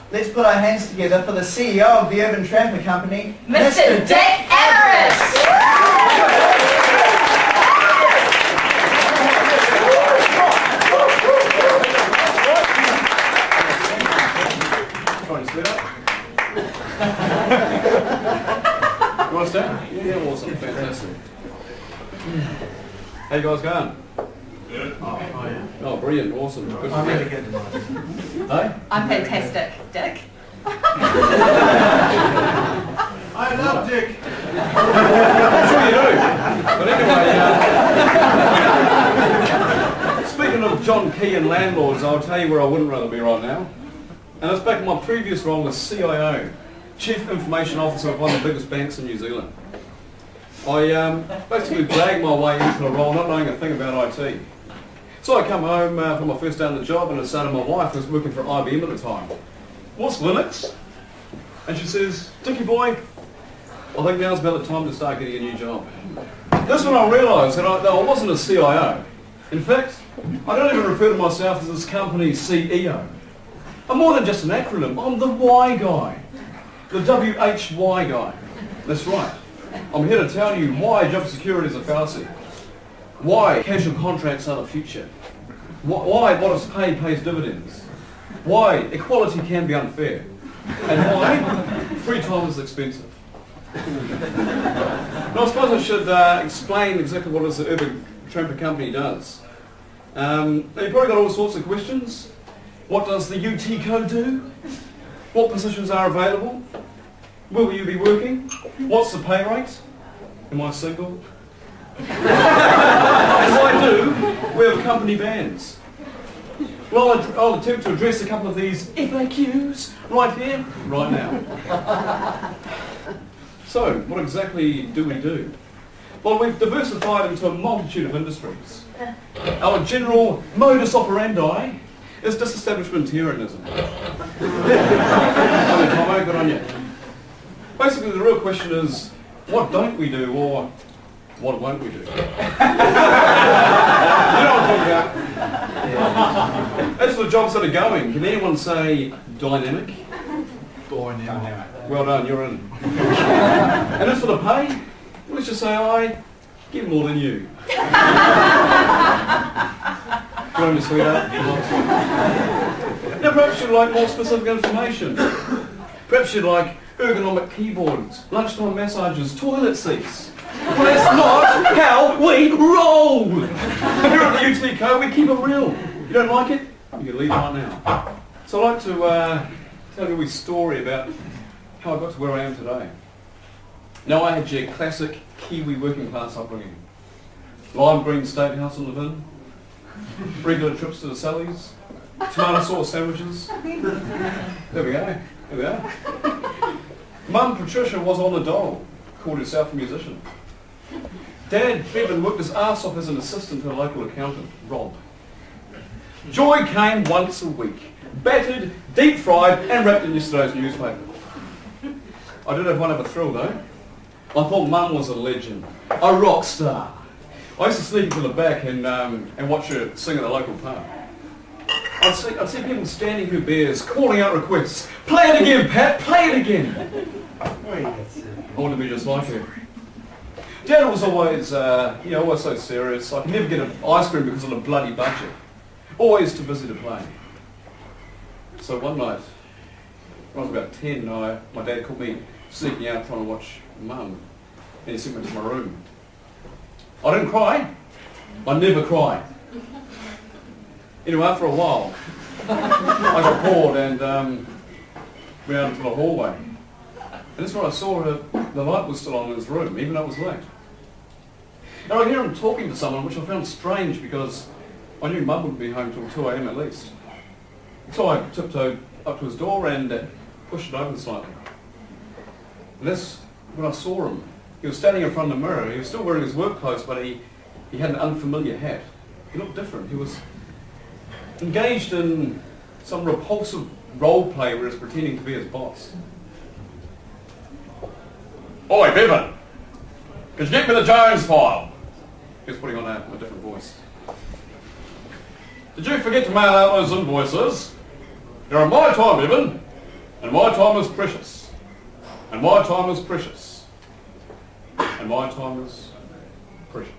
Let's put our hands together for the CEO of the Urbantramper Company, Mr. Dick Avarice! Trying to split up. You want to start? Yeah, awesome, fantastic. How you guys going? Good. Oh, brilliant, awesome. Good I'm to really hear. good. Hey? I'm fantastic, Dick. I love Dick. I'm sure you do. But anyway, speaking of John Key and landlords, I'll tell you where I wouldn't rather be right now. And that's back in my previous role as CIO, Chief Information Officer of one of the biggest banks in New Zealand. I basically dragged my way into the role not knowing a thing about IT. So I come home from my first day on the job and I started my wife who was working for IBM at the time. What's Linux? And she says, Dickie boy, I think now's about the time to start getting a new job. That's when I realised that I wasn't a CIO. In fact, I don't even refer to myself as this company's CEO. I'm more than just an acronym. I'm the Y guy. The WHY guy. That's right. I'm here to tell you why job security is a fallacy. Why casual contracts are the future. Why what is paid pays dividends. Why equality can be unfair. And why free time is expensive. Now I suppose I should explain exactly what it is the Urbantramper Company does. Now you've probably got all sorts of questions. What does the UT code do? What positions are available? Where will you be working? What's the pay rate? Am I single? As I do, we have company bands. Well, I'll attempt to address a couple of these FAQs right here, right now. So, what exactly do we do? Well, we've diversified into a multitude of industries. Our general modus operandi is disestablishmentarianism. Tomo, good on you. Basically, the real question is, what don't we do, or what won't we do? You know what I'm talking about. As for the jobs that are going, can anyone say dynamic? Dynamic. Well done, you're in. And as for the pay, let's just say I get more than you. Good on you, sweetheart. Now perhaps you'd like more specific information. Perhaps you'd like ergonomic keyboards, lunchtime massages, toilet seats. Well, that's not how we roll! Here at the UT Co, we keep it real. You don't like it? You can leave right now. So I'd like to tell you a wee story about how I got to where I am today. Now I had your classic Kiwi working class upbringing. Lime green steakhouse on the Vin, regular trips to the Sallies, tomato sauce sandwiches. There we go. There we are. Mum Patricia was on the dole, called herself a musician. Dad Bevan worked his arse off as an assistant to a local accountant, Rob. Joy came once a week, battered, deep fried and wrapped in yesterday's newspaper. I did have one of a thrill though. I thought Mum was a legend, a rock star. I used to sneak into the back and watch her sing at the local pub. I'd see people standing who beers, calling out requests. Play it again, Pat, play it again. I want to be just like her. Dad was always, always so serious. I could never get an ice cream because of the bloody budget. Always too busy to play. So one night, when I was about 10, my dad caught me sneaking out trying to watch Mum, and he sent me to my room. I didn't cry. I never cry. Anyway, after a while, I got bored and went out into the hallway. And that's when I saw the light was still on in his room, even though it was late. Now I hear him talking to someone, which I found strange because I knew Mum wouldn't be home till 2 a.m. at least. So I tiptoed up to his door and pushed it open slightly. And that's when I saw him. He was standing in front of the mirror. He was still wearing his work clothes, but he had an unfamiliar hat. He looked different. He was engaged in some repulsive role play where he was pretending to be his boss. Oi, Bevan! Could you get me the Jones file? He was putting on a different voice. Did you forget to mail out those invoices? They're on my time, Bevan. And my time is precious. And my time is precious. And my time is precious.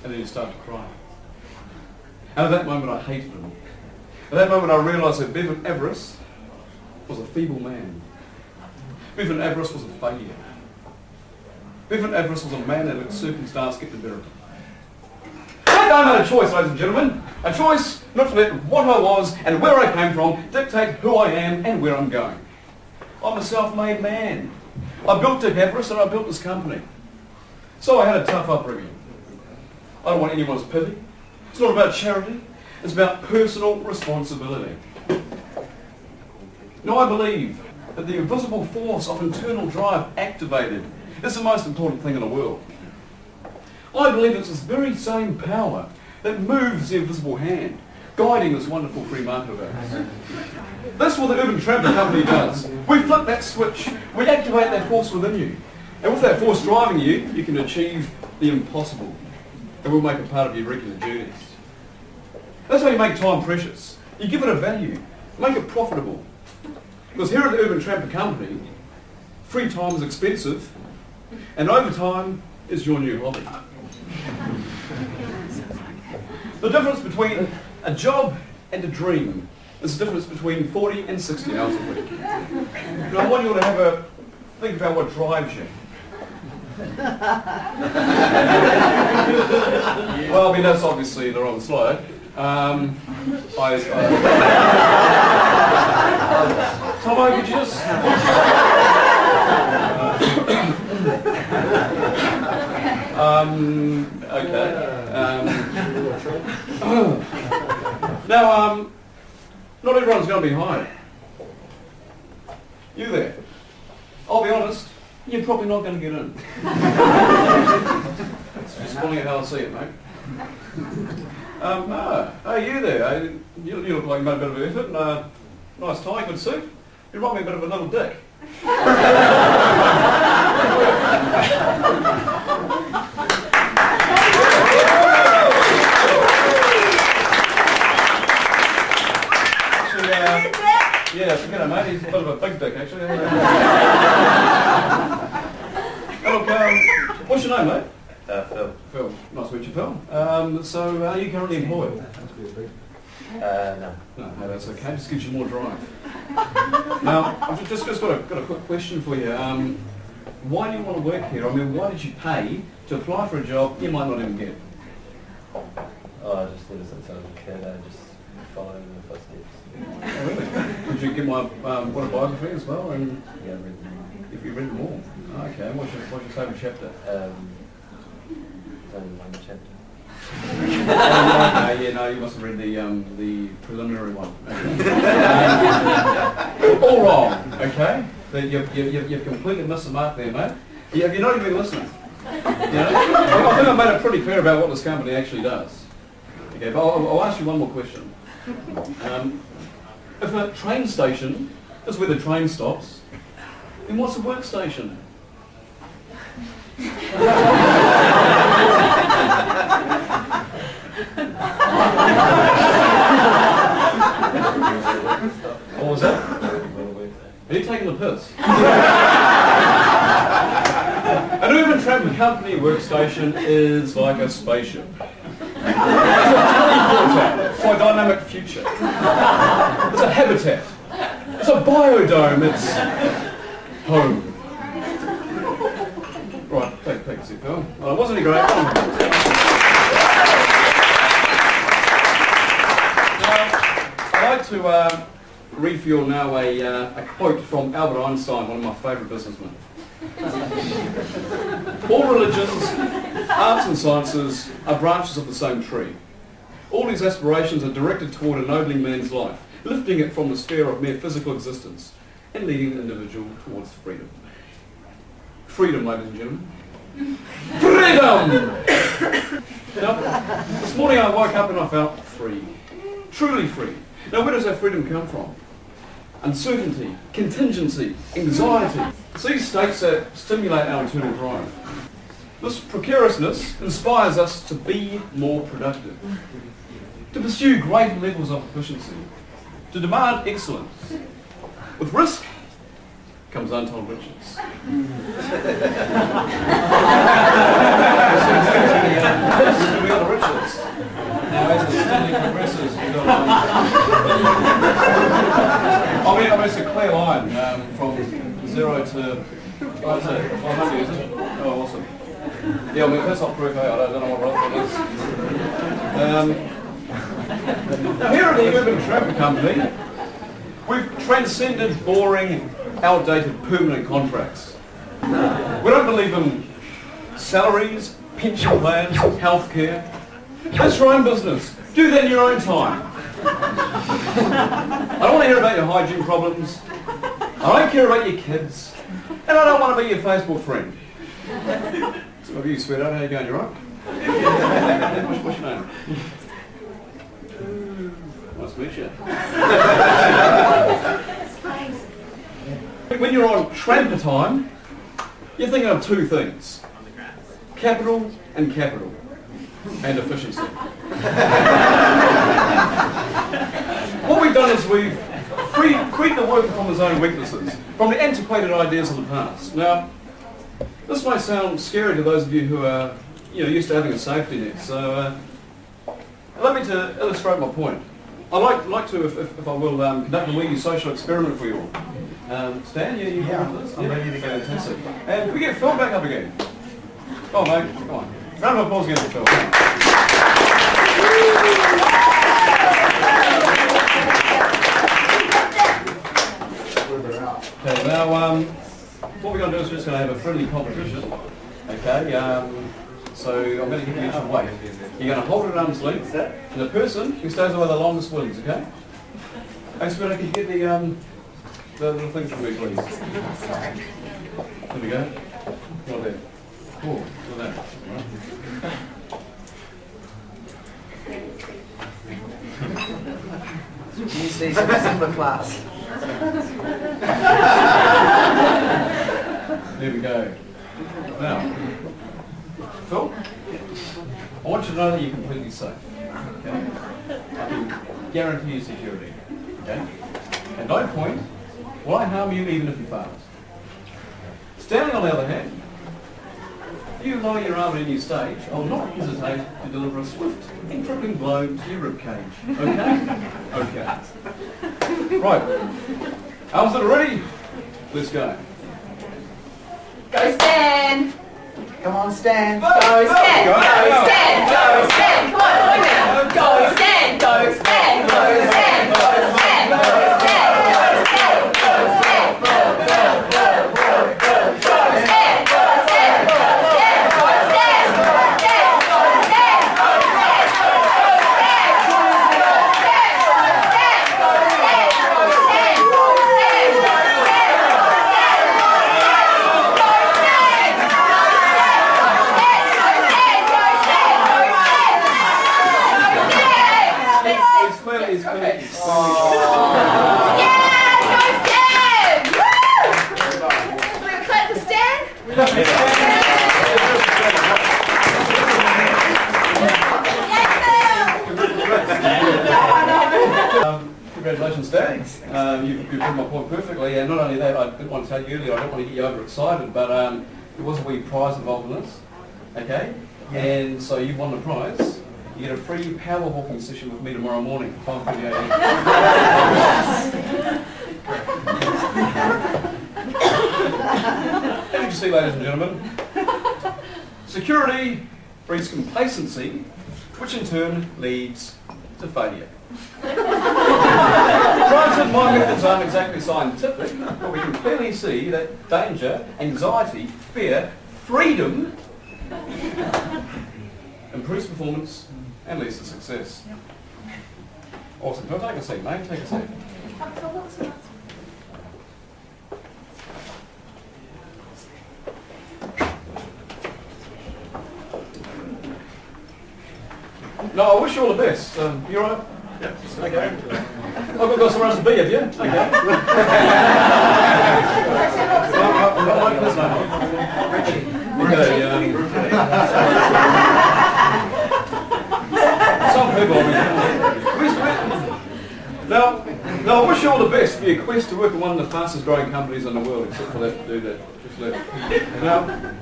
And then you start to cry. And at that moment I hated him. At that moment I realised that Dick Avarice was a feeble man. Dick Avarice was a failure. Dick Avarice was a man that let circumstance get the better of him. I made a choice, ladies and gentlemen. A choice not to let what I was and where I came from dictate who I am and where I'm going. I'm a self-made man. I built Dick Avarice and I built this company. So I had a tough upbringing. I don't want anyone's pity. It's not about charity. It's about personal responsibility. Now I believe that the invisible force of internal drive activated is the most important thing in the world. I believe it's this very same power that moves the invisible hand, guiding this wonderful free market of ours. That's what the Urbantramper company does. We flip that switch, we activate that force within you. And with that force driving you, you can achieve the impossible. And we'll make it part of your regular duties. That's how you make time precious. You give it a value, make it profitable. Because here at the Urbantramper company, free time is expensive, and overtime is your new hobby. The difference between a job and a dream is the difference between 40 and 60 hours a week. Now I want you to have a think about what drives you. Well, I mean, that's obviously the wrong slide. Tomo, could you just... okay. Now, not everyone's going to be hired. You there? I'll be honest, you're probably not going to get in. Just calling it how I see it, mate. Hey, you there? You look like you made a bit of an effort and a nice tie, good suit. You remind me a bit of a little dick. Yeah, forget it, mate. He's a bit of a big dick, actually. Look, what's your name, mate? Phil. Phil. Nice to meet you, Phil. So, are you currently employed? No. No, that's okay. Just gives you more drive. Now, I've just got a quick question for you. Why do you want to work here? I mean, why did you pay to apply for a job you might not even get? Oh, I just did it since I was a kid. I just followed in the footsteps. Oh, really? Did you get my autobiography as well? And Yeah, I read them. if you read them all? Okay. What's your favourite chapter? Only one chapter. Yeah, no, you must have read the preliminary one. All wrong, okay? You've completely missed the mark there, mate. Have you not even been listening? You know? I think I've made it pretty clear about what this company actually does. Okay, but I'll ask you one more question. If a train station is where the train stops, then what's a workstation? What was that? Are you taking the piss? An Urbantramper company workstation is like a spaceship. It's a teleporter for a dynamic future. It's a habitat. It's a biodome. It's home. Right, take a seat, Phil. Well, it wasn't any great. I'd like to read for you now a quote from Albert Einstein, one of my favourite businessmen. All religions, arts and sciences are branches of the same tree. All these aspirations are directed toward ennobling man's life, lifting it from the sphere of mere physical existence and leading the individual towards freedom. Freedom, ladies and gentlemen. Freedom! Now, this morning I woke up and I felt free. Truly free. Now, where does that freedom come from? Uncertainty, contingency, anxiety. It's these states that stimulate our internal drive. This precariousness inspires us to be more productive, to pursue greater levels of efficiency, to demand excellence. With risk comes untold riches. We got the riches. Now, as the study progresses, we've got it's a clear line from 0 to 500, is it? Oh, awesome. Yeah, I mean, if that's not proof, I don't know what rough it is. Now, here at the Urbantramper Company, we've transcended boring, outdated permanent contracts. We don't believe in salaries, pension plans, healthcare. That's your own business. Do that in your own time. I don't want to hear about your hygiene problems. I don't care about your kids. And I don't want to be your Facebook friend. Some of you, sweetheart, how you going? You right? What's your name? Nice to meet you. When you're on tramper time, you're thinking of two things. Capital and capital. And efficiency. What we've done is we've freed the worker from his own weaknesses, from the antiquated ideas of the past. Now, this might sound scary to those of you who are used to having a safety net, so allow me to illustrate my point. I'd like to, if I will, conduct a wee social experiment for you all. Stan, you Yeah, this? I'm ready to go. Fantastic. And can we get Phil back up again? Come on, mate, come on. Round of applause again for Phil. Okay, now what we're going to do is we're just going to have a friendly competition. Okay, so I'm going to give you each a weight. You're going to hold it at arm's length, and the person who stays away the longest wins, okay? Hey, sweetheart, can you get the little thing from me, please? There we go. Right there. Cool, look at that. Use these in a simpler class. There we go. Now, Phil, I want you to know that you're completely safe. Okay? I can guarantee you security. Okay? At no point will I harm you even if you fail. Stanley, on the other hand, if you lower your arm at any stage, I will not hesitate to deliver a swift and crippling blow to your ribcage. Okay? Okay. Right. Arms that are ready? Let's go. Go Stan! Come on, Stan. Go Stan! Go Stan! Go Stan! Come on, look at him! Go Stan! Go Stan! Go Stan! Go Stan! Go Stan! Go Stan! Go Stan! Congratulations, Dad. You've proved my point perfectly, and not only that, I didn't want to tell you earlier, I don't want to get you overexcited, but there was a wee prize involved in this, okay? Yeah. And so you've won the prize. You get a free power walking session with me tomorrow morning, 5:30 a.m. As you can see, ladies and gentlemen, security breeds complacency, which in turn leads to failure. Granted, my methods aren't exactly scientific, but we can clearly see that danger, anxiety, fear, freedom improves performance and leads to success. Awesome. Can I take a seat, mate? Take a seat. No, I wish you all the best. You all right? Yeah. Okay. I've got somewhere else to be, have you? Okay. Some people, now, Now, I wish you all the best for your quest to work at one of the fastest growing companies in the world, except for that dude that just left. Now,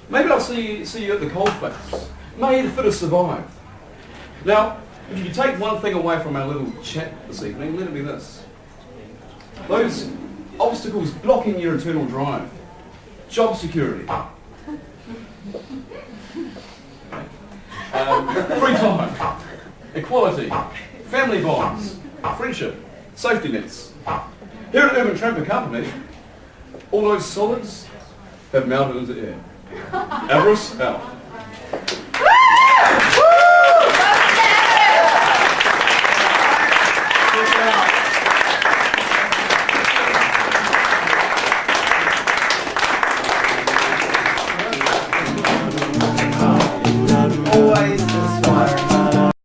maybe I'll see you at the coalface. May the fittest survive. Now, if you could take one thing away from our little chat this evening, let it be this. Those obstacles blocking your eternal drive. Job security. Free time. Equality. Family bonds. Friendship. Safety nets. Here at Urbantramper and Company, all those solids have melted into air. Avarice out.